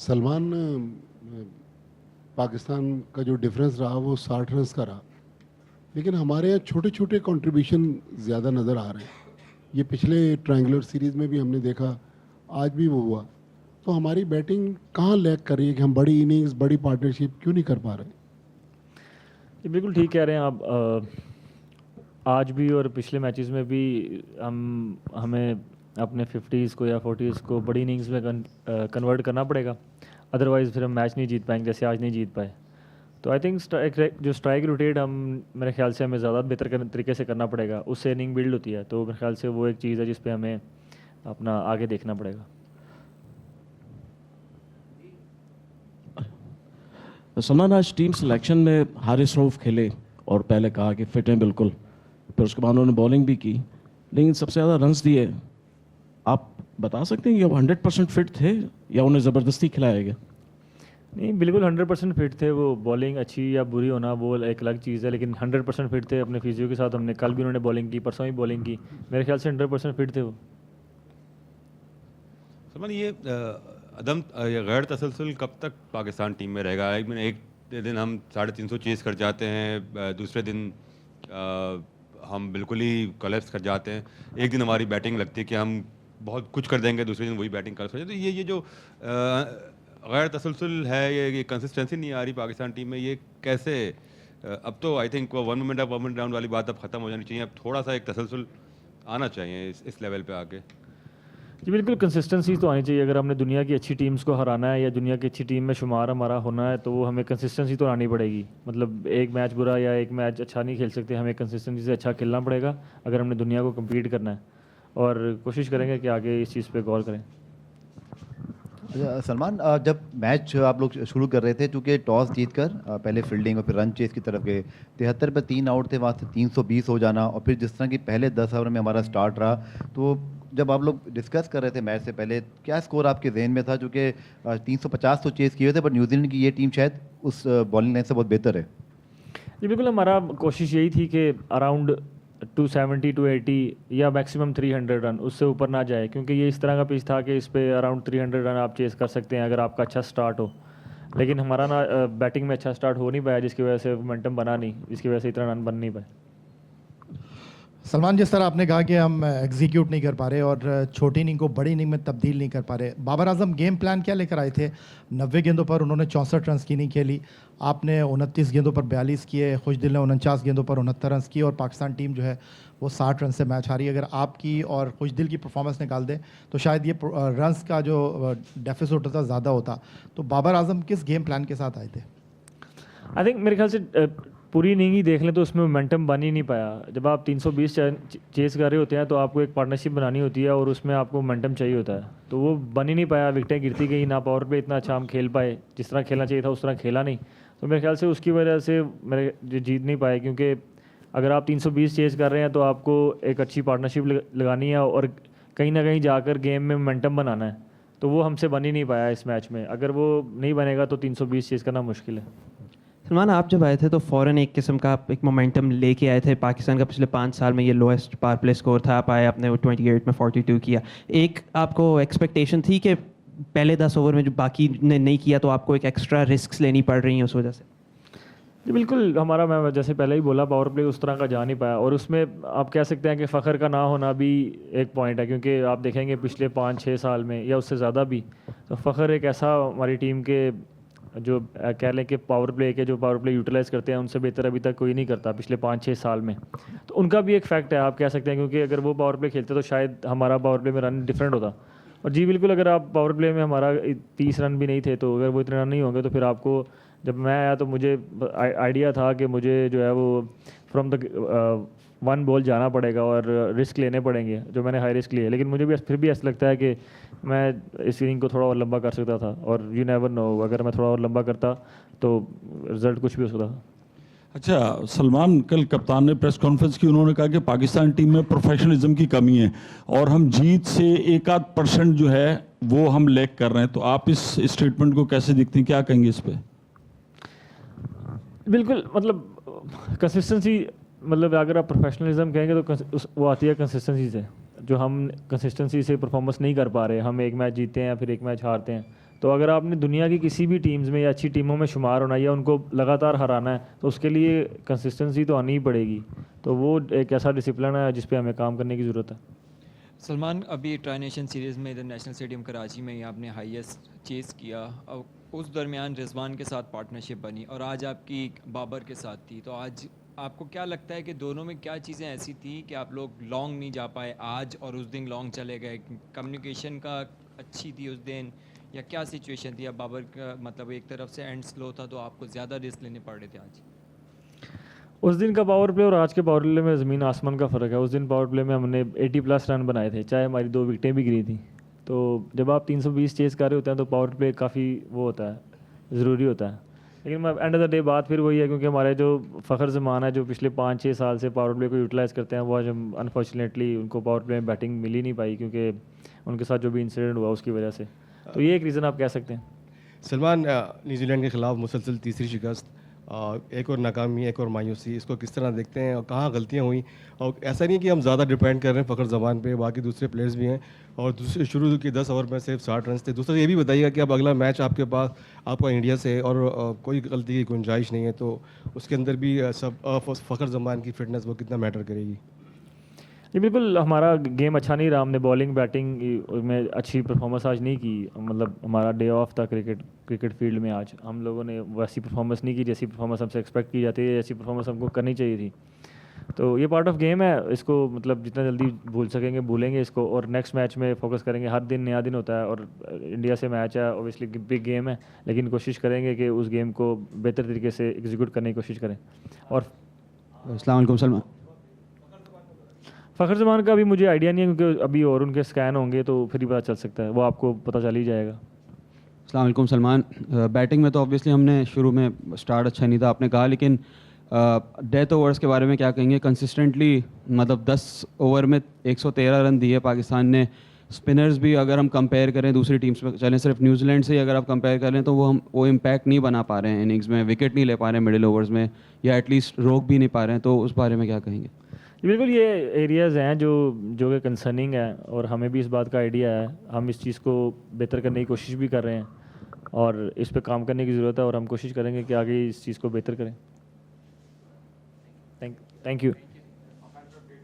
सलमान, पाकिस्तान का जो डिफरेंस रहा वो 60 रन का रहा, लेकिन हमारे यहाँ छोटे छोटे कंट्रीब्यूशन ज़्यादा नज़र आ रहे हैं। ये पिछले ट्रायंगुलर सीरीज़ में भी हमने देखा, आज भी वो हुआ। तो हमारी बैटिंग कहाँ लैग कर रही है कि हम बड़ी इनिंग्स, बड़ी पार्टनरशिप क्यों नहीं कर पा रहे? ये बिल्कुल ठीक कह रहे हैं आप। आज भी और पिछले मैचेस में भी हमें अपने 50s को या 40s को बड़ी इनिंग्स में कन्वर्ट करना पड़ेगा, अदरवाइज़ फिर हम मैच नहीं जीत पाएंगे, जैसे आज नहीं जीत पाए। तो आई थिंक स्ट्राइक रोटेट मेरे ख्याल से हमें ज़्यादा बेहतर तरीके से करना पड़ेगा, उससे इनिंग बिल्ड होती है। तो मेरे ख्याल से वो एक चीज़ है जिस पे हमें अपना आगे देखना पड़ेगा। सलमान, आज टीम सिलेक्शन में हारिस रऊफ खेले और पहले कहा कि फिट हैं बिल्कुल, फिर उसके बाद उन्होंने बॉलिंग भी की, लेकिन सबसे ज़्यादा रन्स दिए। आप बता सकते हैं कि वो 100% फिट थे या उन्हें ज़बरदस्ती खिलाया गया? नहीं, बिल्कुल 100% फिट थे वो। बॉलिंग अच्छी या बुरी होना वो एक अलग चीज़ है, लेकिन 100% फिट थे अपने फिजियो के साथ। हमने कल भी उन्होंने बॉलिंग की, परसों ही बॉलिंग की। मेरे ख्याल से 100% फिट थे वो। सलमान, ये ये गैर तसलसल कब तक पाकिस्तान टीम में रहेगा? एक दिन हम 350 चेज़ कर जाते हैं, दूसरे दिन हम बिल्कुल ही कोलैप्स कर जाते हैं। एक दिन हमारी बैटिंग लगती है कि हम बहुत कुछ कर देंगे, दूसरे दिन वही बैटिंग कर सकते। तो ये जो गैर तसलसल है, ये कंसिस्टेंसी नहीं आ रही पाकिस्तान टीम में, ये कैसे? अब तो I think one moment up one moment down वाली बात अब ख़त्म हो जानी चाहिए। अब थोड़ा सा एक तसलसल आना चाहिए इस लेवल पे आके। जी बिल्कुल, कंसिस्टेंसी तो आनी चाहिए। अगर हमने दुनिया की अच्छी टीम्स को हराना है या दुनिया की अच्छी टीम में शुमार हमारा होना है, तो वो हमें कंसिस्टेंसी तो आनी पड़ेगी। मतलब एक मैच बुरा या एक मैच अच्छा नहीं खेल सकते, हमें कंसिस्टेंसी से अच्छा खेलना पड़ेगा अगर हमने दुनिया को कम्पीट करना है। और कोशिश करेंगे कि आगे इस चीज़ पे गौर करें। सलमान, जब मैच आप लोग शुरू कर रहे थे, चूँकि टॉस जीतकर पहले फील्डिंग और फिर रन चेस की तरफ गए, 73 पे 3 आउट थे, वहाँ से 320 हो जाना, और फिर जिस तरह की पहले 10 ओवर में हमारा स्टार्ट रहा, तो जब आप लोग डिस्कस कर रहे थे मैच से पहले, क्या स्कोर आपके जहन में था? चूँकि 350 तो चेस किए हुए थे, बट न्यूजीलैंड की ये टीम शायद उस बॉलिंग लाइन से बहुत बेहतर है। जी बिल्कुल, हमारा कोशिश यही थी कि अराउंड 270 280 या मैक्सिमम 300 रन, उससे ऊपर ना जाए, क्योंकि ये इस तरह का पिच था कि इस पे अराउंड 300 रन आप चेस कर सकते हैं अगर आपका अच्छा स्टार्ट हो। लेकिन हमारा ना बैटिंग में अच्छा स्टार्ट हो नहीं पाया, जिसकी वजह से मोमेंटम बना नहीं, जिसकी वजह से इतना रन बन नहीं पाए। सलमान, जिस तरह आपने कहा कि हम एग्जीक्यूट नहीं कर पा रहे और छोटी इनिंग को बड़ी इनिंग में तब्दील नहीं कर पा रहे, बाबर आजम गेम प्लान क्या लेकर आए थे? 90 गेंदों पर उन्होंने 64 रन की नहीं खेली, आपने 29 गेंदों पर 42 किए, खुशदिल ने 49 गेंदों पर 69 रन की, और पाकिस्तान टीम जो है वो 60 रन से मैच हारी। अगर आपकी और खुशदिल की परफॉर्मेंस निकाल दें तो शायद ये रन्स का जो डेफिसिट होता ज़्यादा होता। तो बाबर आजम किस गेम प्लान के साथ आए थे? आई थिंक मेरे ख्याल से पूरी इनिंग ही देख लें तो उसमें मोमेंटम बन ही नहीं पाया। जब आप 320 चेस कर रहे होते हैं तो आपको एक पार्टनरशिप बनानी होती है और उसमें आपको मोमेंटम चाहिए होता है, तो वो बन ही नहीं पाया। विकेटें गिरती गई, ना पावर पे इतना अच्छा हम खेल पाए, जिस तरह खेलना चाहिए था उस तरह खेला नहीं। तो मेरे ख्याल से उसकी वजह से मेरे जीत नहीं पाए, क्योंकि अगर आप 320 चेस कर रहे हैं तो आपको एक अच्छी पार्टनरशिप लगानी है और कहीं ना कहीं जाकर गेम में मोमेंटम बनाना है। तो वो हमसे बन ही नहीं पाया इस मैच में। अगर वो नहीं बनेगा तो 320 चेस करना मुश्किल है। सलमान, आप जब आए थे तो फ़ौरन एक किस्म का आप एक मोमेंटम लेके आए थे। पाकिस्तान का पिछले 5 साल में ये लोएस्ट पावर प्ले स्कोर था, आप आए, आपने 28 में 42 किया। एक आपको एक्सपेक्टेशन थी कि पहले 10 ओवर में जो बाकी ने नहीं किया तो आपको एक एक्स्ट्रा रिस्क लेनी पड़ रही हैं उस वजह से? जी बिल्कुल, हमारा, मैं जैसे पहले ही बोला, पावर प्ले उस तरह का जा नहीं पाया, और उसमें आप कह सकते हैं कि फ़ख्र का ना होना भी एक पॉइंट है, क्योंकि आप देखेंगे पिछले 5-6 साल में या उससे ज़्यादा भी, तो फ़ख्र एक ऐसा हमारी टीम के जो कह लें कि पावर प्ले यूटिलाइज़ करते हैं, उनसे बेहतर अभी तक कोई नहीं करता पिछले 5-6 साल में। तो उनका भी एक फैक्ट है, आप कह सकते हैं, क्योंकि अगर वो पावर प्ले खेलते तो शायद हमारा पावर प्ले में रन डिफरेंट होता। और जी बिल्कुल, अगर आप पावर प्ले में हमारा 30 रन भी नहीं थे, तो अगर वो इतने रन नहीं होंगे तो फिर आपको, जब मैं आया तो मुझे आइडिया था कि मुझे जो है वो फ्रॉम द 1 बॉल जाना पड़ेगा और रिस्क लेने पड़ेंगे, जो मैंने हाई रिस्क लिए। लेकिन मुझे भी फिर भी ऐसा लगता है कि मैं इस इनिंग को थोड़ा और लंबा कर सकता था, और यू नेवर नो, अगर मैं थोड़ा और लंबा करता तो रिजल्ट कुछ भी हो सकता था। अच्छा सलमान, कल कप्तान ने प्रेस कॉन्फ्रेंस की, उन्होंने कहा कि पाकिस्तान टीम में प्रोफेशनलिज्म की कमी है और हम जीत से 1-8% जो है वो हम लैक कर रहे हैं। तो आप इस स्टेटमेंट को कैसे देखते हैं, क्या कहेंगे इस पर? बिल्कुल, मतलब कंसिस्टेंसी, मतलब अगर आप प्रोफेशनलिज्म कहेंगे तो वो आती है कंसिस्टेंसी से। जो हम कंसिस्टेंसी से परफॉर्मेंस नहीं कर पा रहे, हम एक मैच जीतते हैं फिर एक मैच हारते हैं, तो अगर आपने दुनिया की किसी भी टीम्स में या अच्छी टीमों में शुमार होना है या उनको लगातार हराना है तो उसके लिए कंसिस्टेंसी तो आनी ही पड़ेगी। तो वो एक ऐसा डिसिप्लिन है जिस पे हमें काम करने की ज़रूरत है। सलमान, अभी ट्राई नेशन सीरीज़ में इधर नेशनल स्टेडियम कराची में ही आपने हाईएस्ट चेस किया और उस दरमियान रिजवान के साथ पार्टनरशिप बनी और आज आपकी बाबर के साथ थी। तो आज आपको क्या लगता है कि दोनों में क्या चीज़ें ऐसी थी कि आप लोग लॉन्ग नहीं जा पाए आज और उस दिन लॉन्ग चले गए? कम्युनिकेशन का अच्छी थी उस दिन या क्या सिचुएशन थी? अब बाबर का मतलब एक तरफ से एंड स्लो था तो आपको ज़्यादा रिस्क लेने पड़ रहे थे आज? उस दिन का पावर प्ले और आज के पावर प्ले में ज़मीन आसमान का फ़र्क है। उस दिन पावर प्ले में हमने 80+ रन बनाए थे, चाहे हमारी 2 विकेटें भी गिरी थी। तो जब आप 320 चेज़ कर रहे होते हैं तो पावर प्ले काफ़ी वो होता है, ज़रूरी होता है। लेकिन एंड ऑफ द डे बात फिर वही है, क्योंकि हमारे जो फ़खर ज़मान है जो पिछले 5-6 साल से पावर प्ले को यूटिलाइज़ करते हैं, वो आज हम अनफॉर्चुनेटली उनको पावर प्ले में बैटिंग मिल ही नहीं पाई क्योंकि उनके साथ जो भी इंसिडेंट हुआ उसकी वजह से। तो ये एक रीज़न आप कह सकते हैं। सलमान, न्यूजीलैंड के ख़िलाफ़ मुसलसल तीसरी शिकस्त, एक और नाकामी, एक और मायूसी, इसको किस तरह देखते हैं और कहाँ गलतियाँ हुई? और ऐसा नहीं कि हम ज़्यादा डिपेंड कर रहे हैं फ़खर ज़मान पे, बाकी दूसरे प्लेयर्स भी हैं और दूसरे शुरू के 10 ओवर में सिर्फ 60 रन थे। दूसरा ये भी बताइएगा कि अब अगला मैच आपके पास आपका इंडिया से है और कोई गलती की गुंजाइश नहीं है, तो उसके अंदर भी फ़खर ज़मान की फ़िटनेस वो कितना मैटर करेगी? जी बिल्कुल, हमारा गेम अच्छा नहीं रहा। हमने बॉलिंग बैटिंग में अच्छी परफॉर्मेंस आज नहीं की। मतलब हमारा डे ऑफ था क्रिकेट फील्ड में। आज हम लोगों ने वैसी परफॉर्मेंस नहीं की जैसी परफॉर्मेंस हमसे एक्सपेक्ट की जाती है, जैसी परफॉर्मेंस हमको करनी चाहिए थी। तो ये पार्ट ऑफ गेम है, इसको मतलब जितना जल्दी भूल सकेंगे भूलेंगे इसको और नेक्स्ट मैच में फोकस करेंगे। हर दिन नया दिन होता है और इंडिया से मैच है, ऑब्वियसली बिग गेम है, लेकिन कोशिश करेंगे कि उस गेम को बेहतर तरीके से एग्जीक्यूट करने की कोशिश करें। और अस्सलाम वालेकुम सलमान। फ़खर ज़मान का अभी मुझे आइडिया नहीं है क्योंकि अभी और उनके स्कैन होंगे तो फिर ही पता चल सकता है, वो आपको पता चल ही जाएगा। अस्सलाम वालेकुम सलमान। बैटिंग में तो ऑब्वियसली हमने शुरू में स्टार्ट अच्छा नहीं था आपने कहा, लेकिन डेथ ओवर्स के बारे में क्या कहेंगे? कंसिस्टेंटली मतलब 10 ओवर में 113 रन दिए पाकिस्तान ने। स्पिनर्स भी अगर हम कंपेयर करें दूसरी टीम्स में, चलें सिर्फ न्यूजीलैंड से ही अगर आप कंपेयर करें तो वो इम्पैक्ट नहीं बना पा रहे हैं इनिंग्स में, विकेट नहीं ले पा रहे हैं मिडिल ओवर्स में, या एटलीस्ट रोक भी नहीं पा रहे हैं। तो उस बारे में क्या कहेंगे? बिल्कुल, ये एरियाज़ हैं जो कि कंसर्निंग है और हमें भी इस बात का आइडिया है। हम इस चीज़ को बेहतर करने की कोशिश भी कर रहे हैं और इस पे काम करने की ज़रूरत है और हम कोशिश करेंगे कि आगे इस चीज़ को बेहतर करें। Thank you.